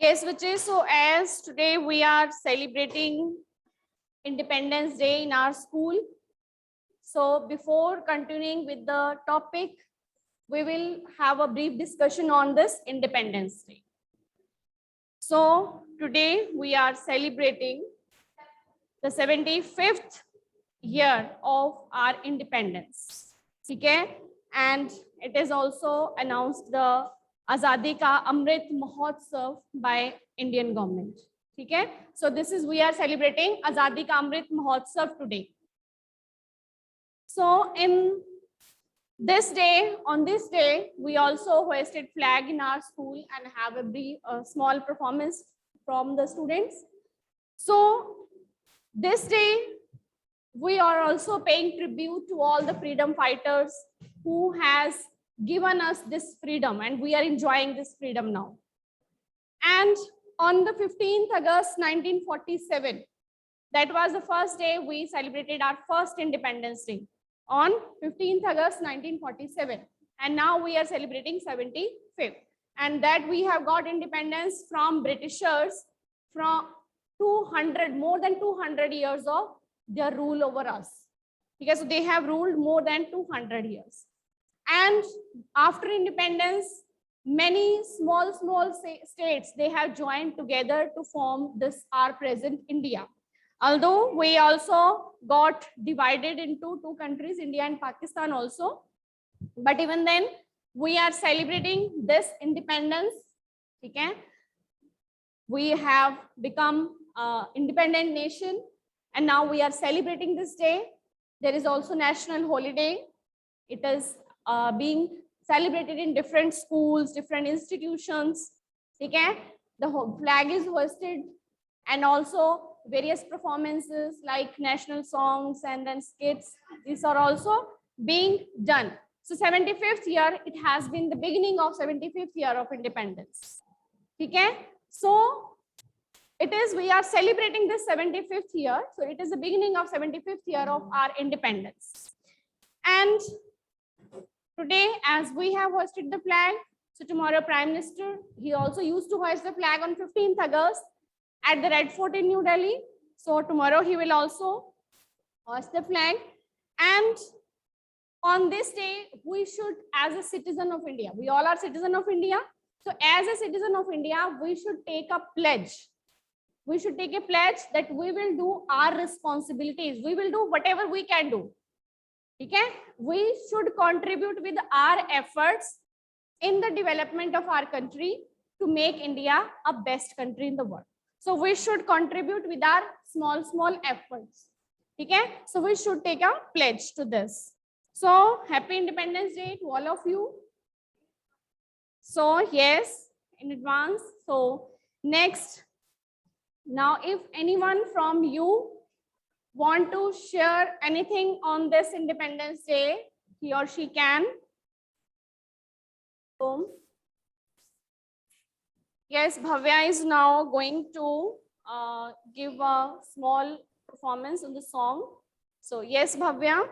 Yes, which is so as today we are celebrating Independence Day in our school. So before continuing with the topic, we will have a brief discussion on this Independence Day. So today we are celebrating the 75th year of our independence. Okay? And it is also announced the Azadi Ka Amrit Mahotsav by Indian government. Okay? So this is, we are celebrating Azadi Ka Amrit Mahotsav today. So in this day, on this day, we also hoisted flag in our school and have a brief, small performance from the students. So this day, we are also paying tribute to all the freedom fighters who has given us this freedom, and we are enjoying this freedom now. And on the 15th August 1947, that was the first day we celebrated our first Independence Day on 15th August 1947. And now we are celebrating 75th. And that we have got independence from Britishers from more than 200 years of their rule over us, because they have ruled more than 200 years. And after independence, many small states, they have joined together to form this our present India. Although we also got divided into two countries, India and Pakistan also, but even then we are celebrating this independence. Okay, we have become independent nation, and now we are celebrating this day. There is also national holiday. It is being celebrated in different schools, different institutions. Okay, the flag is hoisted, and also various performances like national songs and then skits. These are also being done. So 75th year, it has been the beginning of 75th year of independence. Okay, so it is, we are celebrating this 75th year. So it is the beginning of 75th year of our independence. And today, as we have hoisted the flag, so tomorrow Prime Minister, he also used to hoist the flag on 15th August at the Red Fort in New Delhi. So tomorrow he will also hoist the flag. And on this day, we should, as a citizen of India, we all are citizen of India. So as a citizen of India, we should take a pledge. We should take a pledge that we will do our responsibilities. We will do whatever we can do. Okay? We should contribute with our efforts in the development of our country to make India a best country in the world. So we should contribute with our small efforts. Okay? So we should take a pledge to this. So happy Independence Day to all of you. So yes, in advance. So next, now if anyone from you want to share anything on this Independence Day, he or she can. So, yes, Bhavya is now going to give a small performance on the song. So yes, Bhavya.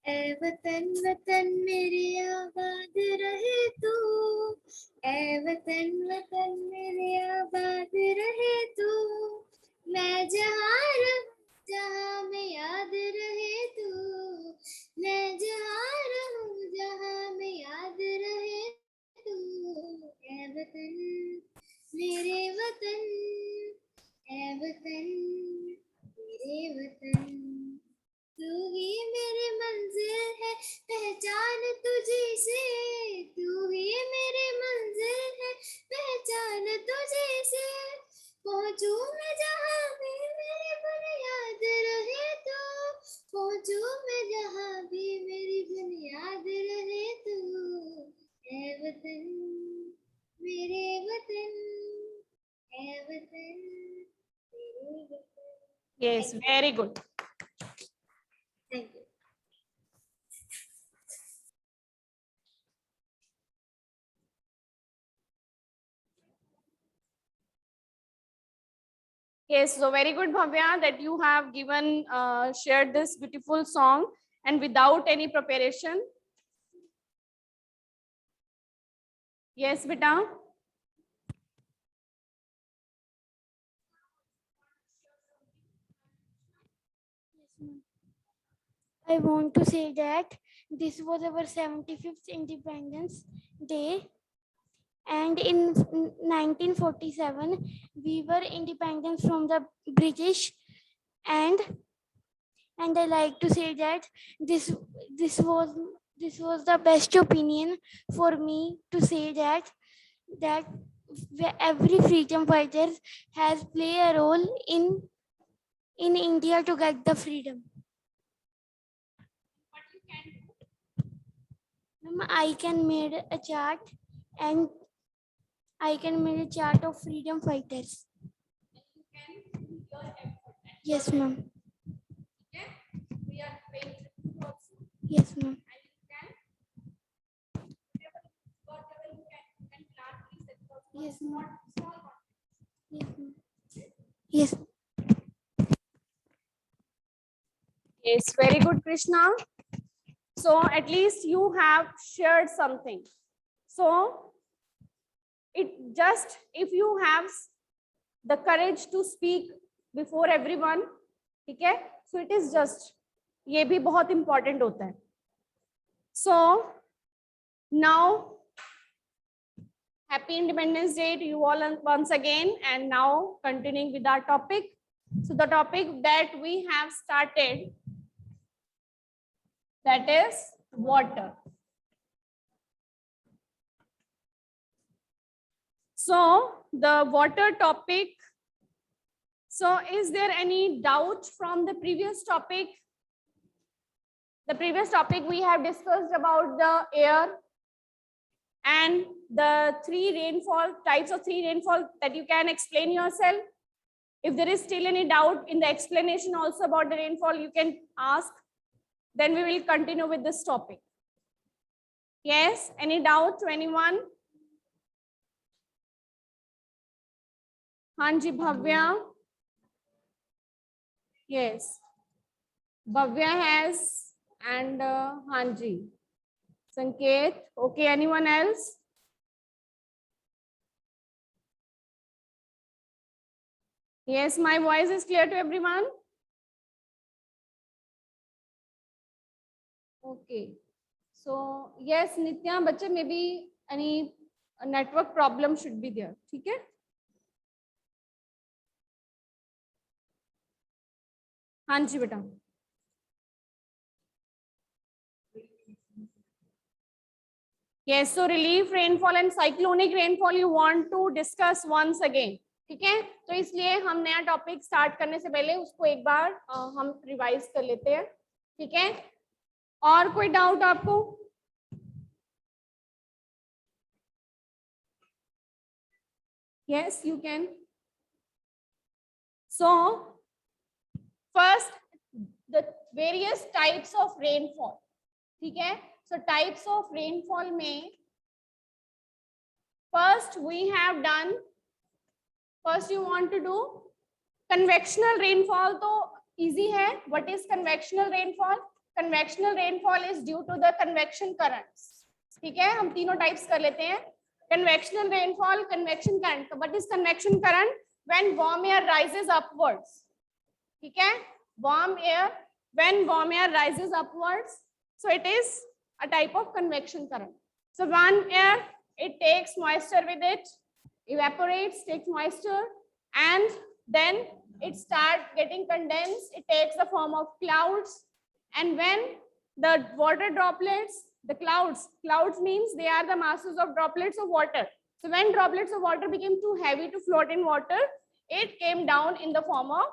ऐ वतन वतन मेरे आबाद रहे तू, ऐ वतन वतन मेरे आबाद रहे तू, मैं जहाँ रहूं जहाँ में याद रहे तू, मैं जहाँ रहूं जहाँ में याद रहे तू, ऐ वतन मेरे वतन, ऐ वतन मेरे वतन, तू ही मेरी मंजिल है पहचान तुझी से, तू ही मेरी मंजिल है पहचान तुझी से, पहुँचू मैं जहाँ भी मेरी बुनियाद रहे तो, पहुँचू मैं जहाँ भी मेरी बुनियाद रहे तो, ऐ वतन मेरे वतन, ऐ वतन मेरे वतन. Yes, very good. Thank you. Yes, so very good, Bhavya, that you have given, shared this beautiful song and without any preparation. Yes, beta. I want to say that this was our 75th Independence Day, and in 1947 we were independent from the British, and I like to say that this this was the best opinion for me to say that every freedom fighter has played a role in India to get the freedom. Ma'am, I can make a chart, and I can make a chart of freedom fighters. Yes, ma'am. Yes, ma'am. Yes, ma'am. Yes, ma'am. Yes. Yes, very good, Krishna. So at least you have shared something. So it just, if you have the courage to speak before everyone, ठीक है? So it is just, ये भी बहुत important होता है. So now, Happy Independence Day to you all once again, and now continuing with our topic. So the topic that we have started, that is water. So the water topic. So is there any doubt from the previous topic? The previous topic we have discussed about the air and the types of three rainfall that you can explain yourself. If there is still any doubt in the explanation also about the rainfall, you can ask. Then we will continue with this topic. Yes, any doubt to anyone? Hanji Bhavya. Yes. Bhavya has, and Hanji. Sanket. Okay, anyone else? Yes, my voice is clear to everyone? Okay. So, yes, Nitya, bache, maybe any network problem should be there. ठीक है? हाँ जी बेटा. Yes, so relief rainfall and cyclonic rainfall you want to discuss once again. ठीक है? तो इसलिए हम नया टॉपिक स्टार्ट करने से पहले उसको एक बार हम रिवाइज कर लेते हैं. ठीक है? और कोई डाउट आपको? Yes, you can. So, first, the various types of rainfall. ठीक है? So, types of rainfall में first we have done. First, you want to do convectional rainfall. तो easy है. What is convectional rainfall? Convectional rainfall is due to the convection currents. ठीक है? हम तीनों types कर लेते हैं. Convectional rainfall, convection current. What is convection current? When warm air rises upwards. ठीक है? Warm air, when warm air rises upwards, so it is a type of convection current. So warm air, it takes moisture with it, evaporates, takes moisture, and then it starts getting condensed. It takes the form of clouds, and when the water droplets, the clouds means they are the masses of droplets of water. So when droplets of water became too heavy to float in water, it came down in the form of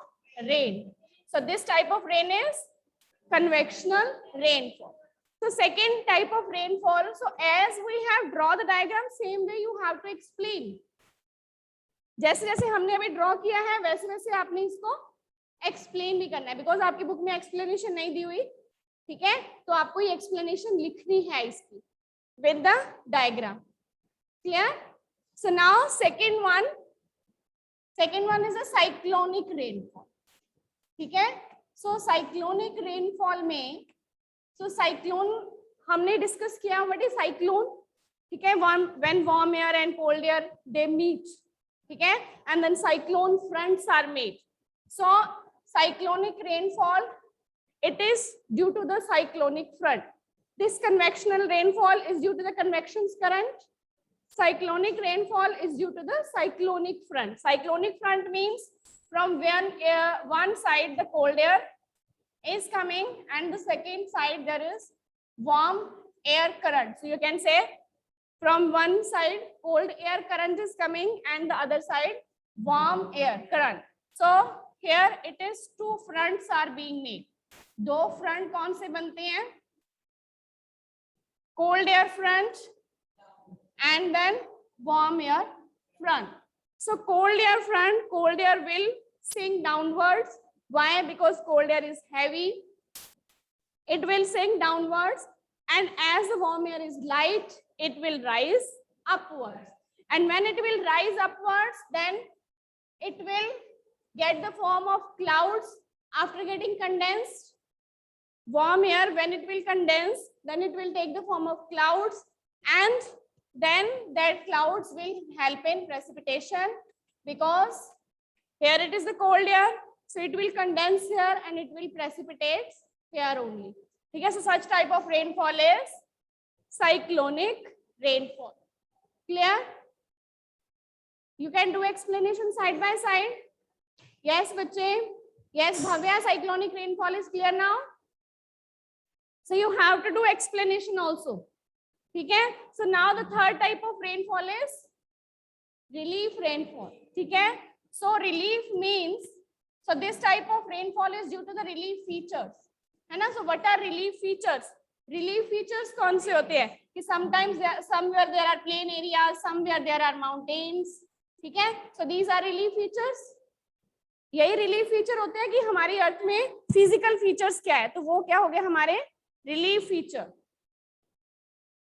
rain. So this type of rain is convectional rainfall. So second type of rainfall, so as we have draw the diagram, same way you have to explain. जैसे जैसे हमने अभी draw किया है वैसे वैसे आपने इसको एक्सप्लेन भी करना है, बिकॉज आपकी बुक में एक्सप्लेनेशन नहीं दी हुई. ठीक है? तो आपको ये एक्सप्लेनेशन लिखनी है इसकी with the diagram. Clear? So now second one is a cyclonic rainfall. ठीक है? सो साइक्लोनिक रेनफॉल में, सो साइक्लोन हमने डिस्कस किया. What is cyclone? ठीक है? When warm air and cold air they meet. ठीक है? And then cyclone fronts are made. So cyclonic rainfall it is due to the cyclonic front. This convectional rainfall is due to the convection current. Cyclonic rainfall is due to the cyclonic front. Cyclonic front means from one side the cold air is coming and the second side there is warm air current. So you can say from one side cold air current is coming and the other side warm air current. So here it is two fronts are being made. दो front कौन से बनते हैं? Cold air front and then warm air front. So cold air front, cold air will sink downwards. Why? Because cold air is heavy. It will sink downwards, and as the warm air is light, it will rise upwards. And when it will rise upwards, then it will get the form of clouds after getting condensed. Warm air, when it will condense, then it will take the form of clouds, and then that clouds will help in precipitation, because here it is the cold air, so it will condense here and it will precipitate here only. Okay, so such type of rainfall is cyclonic rainfall. Clear? You can do explanation side by side. Yes, bache. Yes, Bhavya, cyclonic rainfall is clear now. So you have to do explanation also. Okay? So now the third type of rainfall is relief rainfall. Okay? So relief means, so this type of rainfall is due to the relief features. है ना? So what are relief features? Relief features कौन से होते हैं? कि sometimes somewhere there are plain areas, somewhere there are mountains. ठीक है? So these are relief features. यही relief feature होते हैं कि हमारी अर्थ में physical features क्या है? तो वो क्या हो गया हमारे relief feature.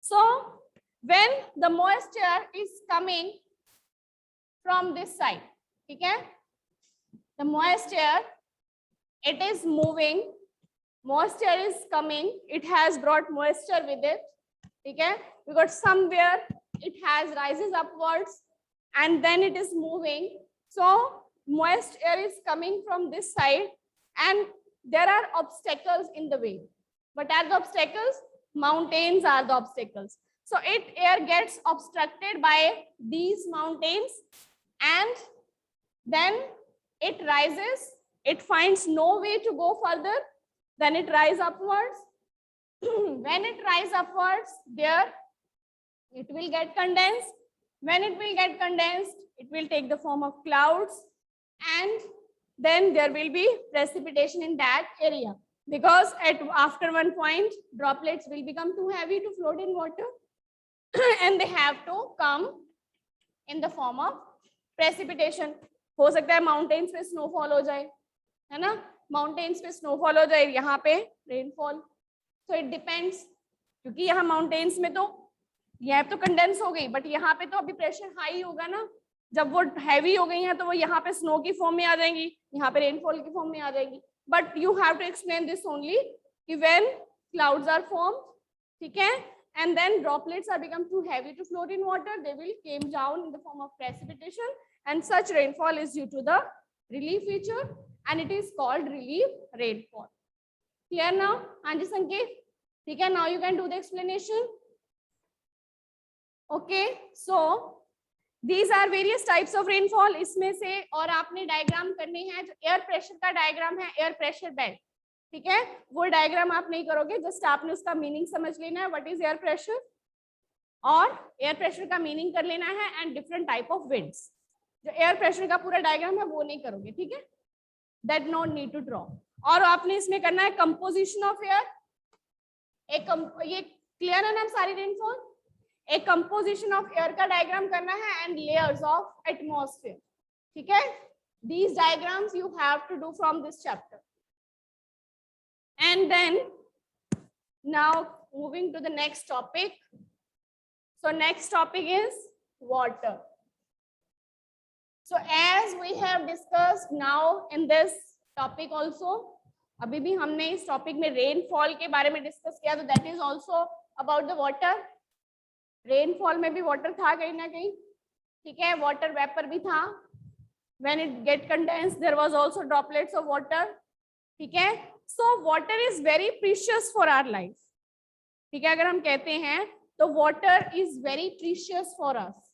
So when the moisture is coming from this side, ठीक है? The moisture, it is moving. Moisture is coming. It has brought moisture with it. Okay? Because somewhere it has rises upwards and then it is moving. So moist air is coming from this side and there are obstacles in the way. What are the obstacles? Mountains are the obstacles. So air gets obstructed by these mountains and then it rises. It finds no way to go further. Then it rises upwards. When it rises upwards, there it will get condensed. When it will get condensed, it will take the form of clouds, and then there will be precipitation in that area, because after one point droplets will become too heavy to float in water and they have to come in the form of precipitation. हो सकता है mountains पे snowfall हो जाए, है ना? Mountains पे snowfall हो जाए, यहाँ पे रेनफॉल. सो इट डिपेंड्स, क्योंकि यहाँ माउंटेन्स में तो यह तो कंडेंस हो गई, बट यहाँ पे तो अभी प्रेशर हाई होगा ना. जब वो हैवी हो गई है तो वो यहाँ पे स्नो की फॉर्म में आ जाएंगी, यहाँ पे रेनफॉल की फॉर्म में आ जाएगी. But you have to explain this only कि व्हेन क्लाउड्स आर फॉर्म्ड, ठीक है, and then droplets are become too heavy to float in water, they will came down in the form of precipitation, and such rainfall is due to the relief feature and it is called relief rainfall. Clear now? Anji Sanket? Okay, now you can do the explanation. Okay, so these are various types of rainfall. इसमें से और आपने diagram करने हैं, जो air pressure का diagram है, air pressure belt, ठीक है, वो डायग्राम आप नहीं करोगे, जस्ट आपने उसका मीनिंग समझ लेना है, व्हाट इज एयर प्रेशर, और एयर प्रेशर का मीनिंग कर लेना है, and different type of winds. जो एयर प्रेशर का पूरा डायग्राम है वो नहीं करोगे, ठीक है, that not need to draw. और आपने इसमें करना है कंपोजिशन ऑफ एयर. ये क्लियर है ना सारी रेनफॉल? एक कंपोजिशन ऑफ एयर का डायग्राम करना है एंड लेयर्स ऑफ एटमॉस्फेयर, ठीक है. These diagrams you have to do from this chapter. And then now moving to the next topic. So next topic is water. So as we have discussed now in this topic also, अभी भी हमने इस topic में rainfall के बारे में discuss किया, तो that is also about the water. Rainfall में भी वाटर था कहीं ना कहीं, ठीक है, वाटर वेपर भी था. When it get condensed, there was also droplets of water. ठीक है. So water is very precious for our life. ठीक है, अगर हम कहते हैं तो water is very precious for us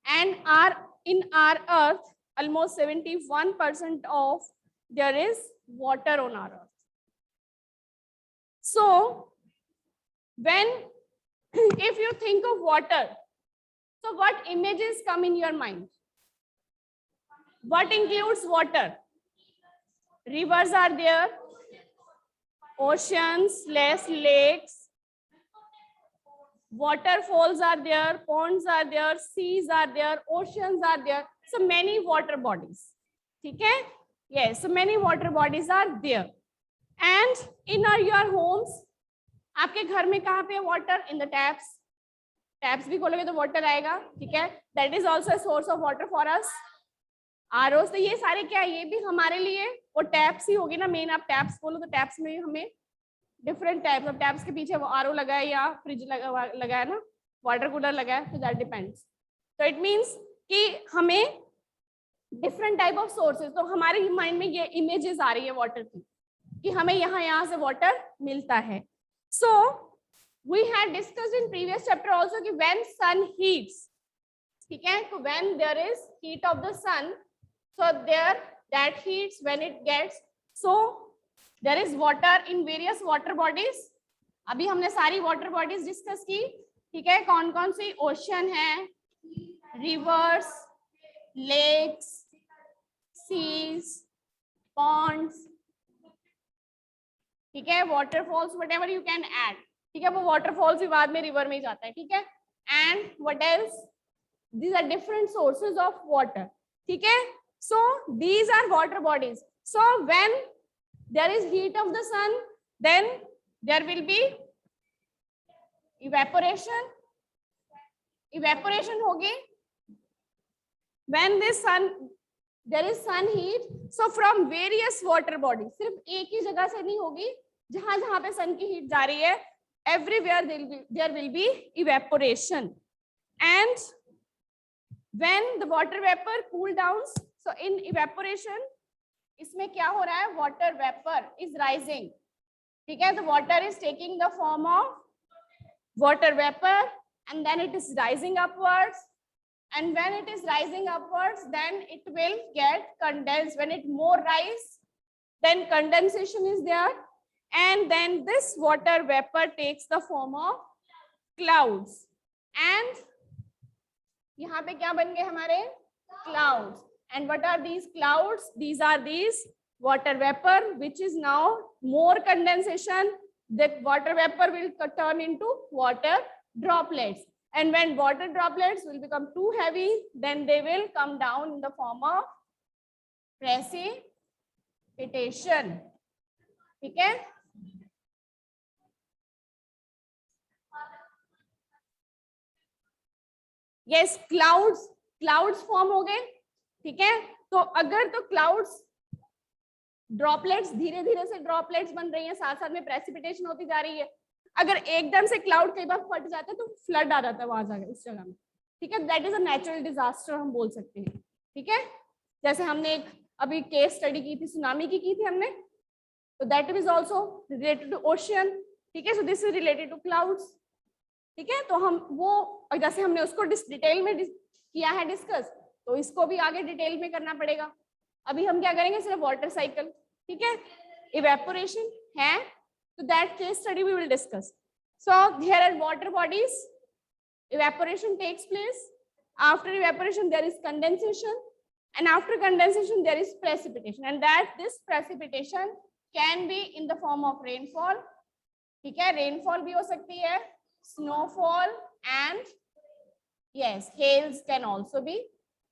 and are in our earth almost 71% of there is water on our earth. So when if you think of water, so what images come in your mind? What includes water? Rivers are there, oceans, lakes, waterfalls are there, ponds are there, seas are there, oceans are there. So many water bodies. Okay? Yes, so many water bodies are there. And in your homes, आपके घर में कहाँ पे water? In the taps. Taps भी खोलोगे तो water आएगा. ठीक है? That is also a source of water for us. ROs तो ये सारे क्या है? ये भी हमारे लिए वो taps ही होगी ना. मेन आप taps बोलो तो taps में हमें डिफरेंट टाइप्स ऑफ टैप्स के पीछे वो आरओ लगा है या फ्रिज लगा है ना, वाटर कूलर लगा है, तो दैट डिपेंड्स. तो इट मींस कि हमें डिफरेंट टाइप ऑफ सोर्सेज, तो हमारे माइंड में ये इमेजेस आ रही है वाटर की कि हमें यहाँ से वाटर मिलता है. So we had discussed in previous chapter also कि व्हेन सन हीट्स, ठीक है, तो when there is heat of the sun, so there that heats when it gets, so there is water in various water bodies. अभी हमने सारी water bodies discuss की. ठीक है, कौन कौन सी? ओशन है, रिवर्स, लेक्स, सीज, पॉन्ड्स. ठीक है, waterfalls, whatever you can add. ठीक है, वो वाटरफॉल्स भी बाद में रिवर में ही जाता है. ठीक है, and what else? These are different sources of water. ठीक है, so these are water bodies. So when there is heat of the sun, then there will be evaporation. Evaporation होगी when this sun, there is sun heat, so from various water bodies, सिर्फ एक ही जगह से नहीं होगी, जहां जहां पे सन की हीट जा रही है, everywhere there will be evaporation. And when the water vapor cool downs, so in evaporation, इसमें क्या हो रहा है? Water vapour is rising. ठीक है, तो water is taking the form of water vapour and then it is rising upwards, and when it is rising upwards then it will get condense. When it more rise then condensation is there and then this water vapour takes the form of clouds. And यहाँ पे क्या बन गए हमारे? Clouds. And what are these clouds? These are these water vapor, which is now more condensation. The water vapor will turn into water droplets. And when water droplets will become too heavy, then they will come down in the form of precipitation. ठीक है? Yes, clouds form हो गए. ठीक है, तो अगर तो clouds droplets धीरे धीरे से ड्रॉपलेट्स बन रही हैं, साथ साथ में प्रेसिपिटेशन होती जा रही है. अगर एकदम से क्लाउड कई बार फट जाता है तो फ्लड आ जाता है वहां जाकर उस जगह में. ठीक है, that is a natural disaster हम बोल सकते हैं. ठीक है, जैसे हमने एक अभी केस स्टडी की थी, सुनामी की थी हमने, तो that is also related to ocean. ठीक है, so this is related to clouds. ठीक है, तो हम वो जैसे हमने उसको डिटेल में किया है डिस्कस, तो इसको भी आगे डिटेल में करना पड़ेगा. अभी हम क्या करेंगे? सिर्फ वाटर साइकिल. ठीक है, इवेपोरेशन है, तो that case study we will discuss. So here are water bodies. Evaporation takes place. After evaporation there is condensation, and after condensation there is precipitation, and that this precipitation can be in the form of rainfall. ठीक है, rainfall भी हो सकती है, snowfall, and yes, hails can also be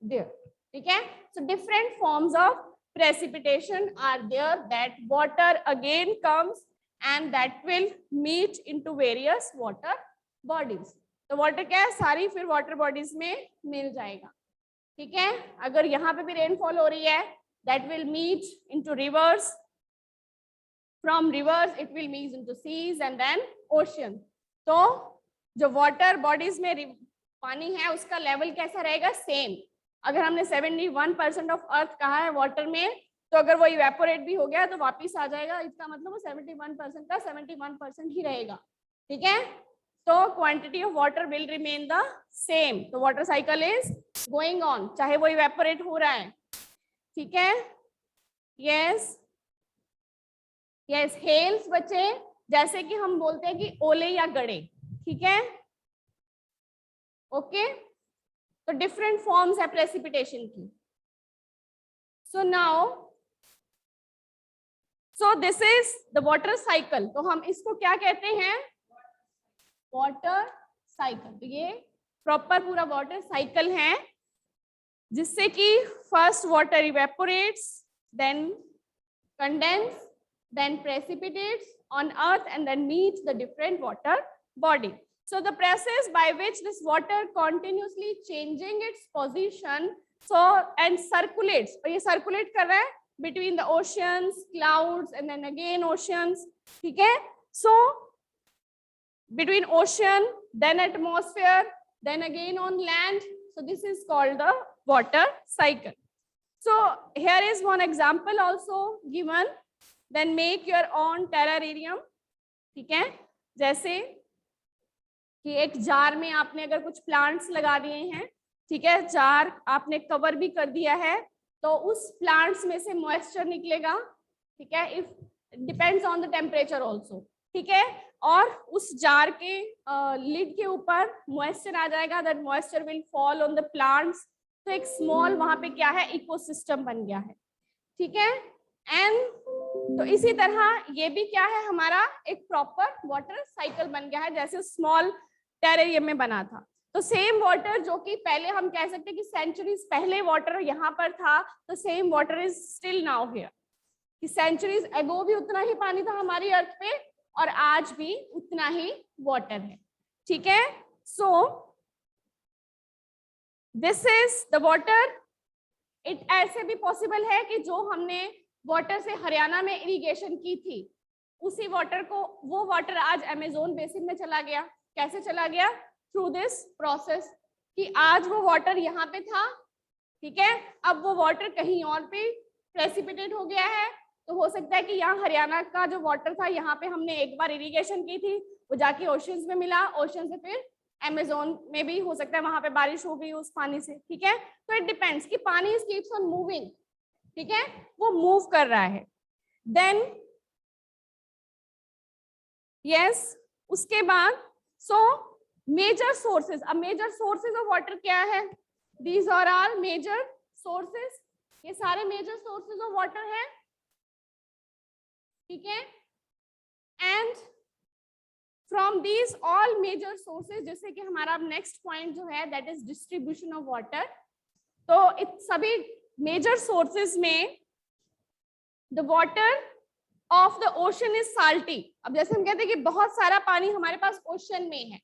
there. ठीक है, so different forms of precipitation are there that water again comes and that will meet into various water bodies. तो water क्या है? सारी फिर वाटर बॉडीज में मिल जाएगा. ठीक है, अगर यहाँ पे भी रेनफॉल हो रही है, that will meet into rivers. From rivers it will meet into seas and then ocean. तो जो वाटर बॉडीज में पानी है उसका लेवल कैसा रहेगा? सेम. अगर हमने 71% ऑफ अर्थ कहा है वाटर में, तो अगर वो इवेपोरेट भी हो गया तो वापिस आ जाएगा, इसका मतलब वो 71% का 71% ही रहेगा, ठीक है। तो quantity of water will remain the same, तो water cycle is going on, चाहे वो इवेपोरेट हो रहा है, ठीक है। यस यस, हेल्स बच्चे, जैसे कि हम बोलते हैं कि ओले या गड़े, ठीक है, ओके। तो डिफरेंट फॉर्म्स है प्रेसिपिटेशन की। So now, so this is the water cycle, तो हम इसको क्या कहते हैं, वाटर साइकिल। तो ये प्रॉपर पूरा वाटर साइकिल है, जिससे कि first water evaporates, then condense, then precipitates on earth and then meets the different water body. So the process by which this water continuously changing its position, so and circulates, और ये circulate कर रहा है between the oceans, clouds and then again oceans, ठीक है। So between ocean, then atmosphere, then again on land, so this is called the water cycle. So here is one example also given. Then make your own terrarium, ठीक है। जैसे कि एक jar में आपने अगर कुछ प्लांट्स लगा दिए हैं, ठीक है, जार आपने कवर भी कर दिया है, तो उस प्लांट्स में से मॉइस्चर निकलेगा, ठीक है, if depends on the temperature also, ठीक है। और उस जार के लिड के ऊपर मॉइस्चर आ जाएगा, that moisture will fall on the plants, तो एक स्मॉल वहां पे क्या है, इकोसिस्टम बन गया है, ठीक है। एंड तो इसी तरह ये भी क्या है, हमारा एक प्रॉपर वाटर साइकिल बन गया है, जैसे स्मॉल टेरेरियम में बना था। तो सेम वाटर जो कि पहले हम कह सकते हैं कि सेंचुरीज पहले वाटर यहाँ पर था, तो same water is still now here, कि सेंचुरीज एगो भी उतना ही पानी था हमारी अर्थ पे और आज भी उतना ही वाटर है, ठीक है। So this is the water. It ऐसे भी पॉसिबल है कि जो हमने वाटर से हरियाणा में इरिगेशन की थी, उसी वाटर को, वो वाटर आज अमेज़न बेसिन में चला गया। कैसे चला गया? थ्रू दिस प्रोसेस, कि आज वो वाटर यहाँ पे था, ठीक है, अब वो वाटर कहीं और पे प्रेसिपिटेट हो गया है, तो हो सकता है कि यहाँ हरियाणा का जो वाटर था, यहाँ पे हमने एक बार इरिगेशन की थी, वो जाके ओशंस में मिला, ओशन से फिर अमेज़न में भी हो सकता है वहां पे बारिश हो गई उस पानी से, ठीक है। तो इट डिपेंड्स कि पानी कीप्स ऑन मूविंग, ठीक है, वो मूव कर रहा है। देन यस, उसके बाद सो मेजर सोर्सेज, अब मेजर सोर्सेज ऑफ वाटर क्या है? These are are major sources, ये सारे मेजर सोर्सेज ऑफ वाटर है, ठीक है। And from these all major sources, जैसे कि हमारा नेक्स्ट पॉइंट जो है that is distribution of water. तो इत सभी मेजर सोर्सेज में the water of the ocean is salty. अब जैसे हम कहते हैं कि बहुत सारा पानी हमारे पास ओशन में है,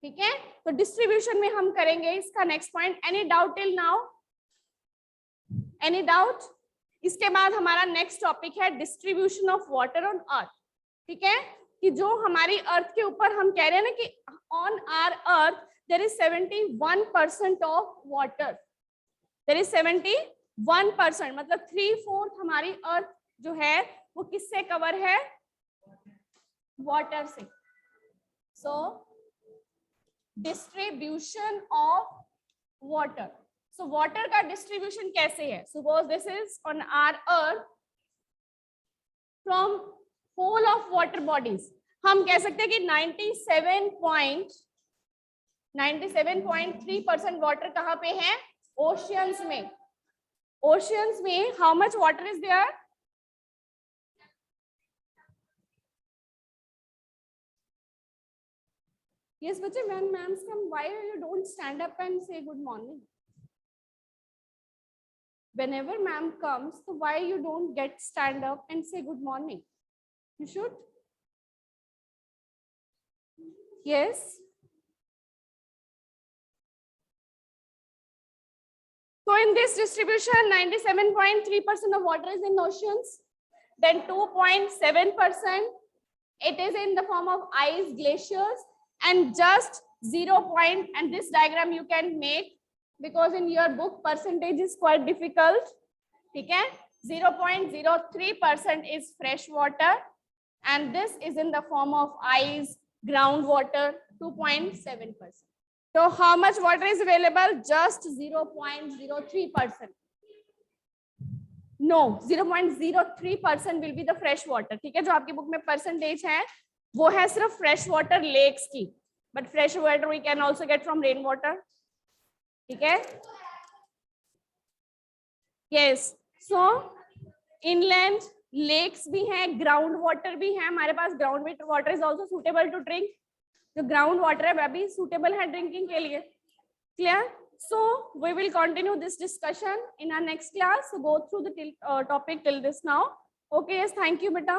ठीक है, तो डिस्ट्रीब्यूशन में हम करेंगे इसका next point. Any doubt till now? Any doubt? इसके बाद हमारा नेक्स्ट टॉपिक है distribution of water on earth, ठीक है, कि जो हमारी अर्थ के ऊपर हम कह रहे हैं ना कि on our earth there is 71% of water, there is 71%, मतलब 3/4 हमारी अर्थ जो है वो किससे कवर है? वाटर से। So distribution of water, so water का डिस्ट्रीब्यूशन कैसे है? Suppose this is on our earth, from whole of water bodies हम कह सकते हैं कि 97.3% वाटर कहाँ पे है? ओशियंस में। ओशियंस में how much water is there? Yes, बच्चे, when ma'ams come, why you don't stand up and say good morning? Whenever ma'am comes, so why you don't get stand up and say good morning? You should. Yes. So in this distribution, 97.3% of water is in oceans. Then 2.7% it is in the form of ice, glaciers, and just 0. And this diagram you can make because in your book percentage is quite difficult. ठीक है? 0.03% is fresh water, and this is in the form of ice, groundwater, 2.7%. So how much water is available? Just 0.03%. No, 0.03% will be the fresh water. ठीक है, जो आपकी book में percentage है वो है सिर्फ फ्रेश वाटर लेक्स की, but fresh water we can also get from rain water. ठीक है, यस. सो इनलैंड लेक्स भी हैं, ग्राउंड वाटर भी है हमारे पास. Ground water is also suitable to drink. जो ग्राउंड वाटर है वह भी सुटेबल है ड्रिंकिंग के लिए. Clear? So we will continue this discussion in our next class. So go through the topic till this now. Okay, yes, thank you, beta.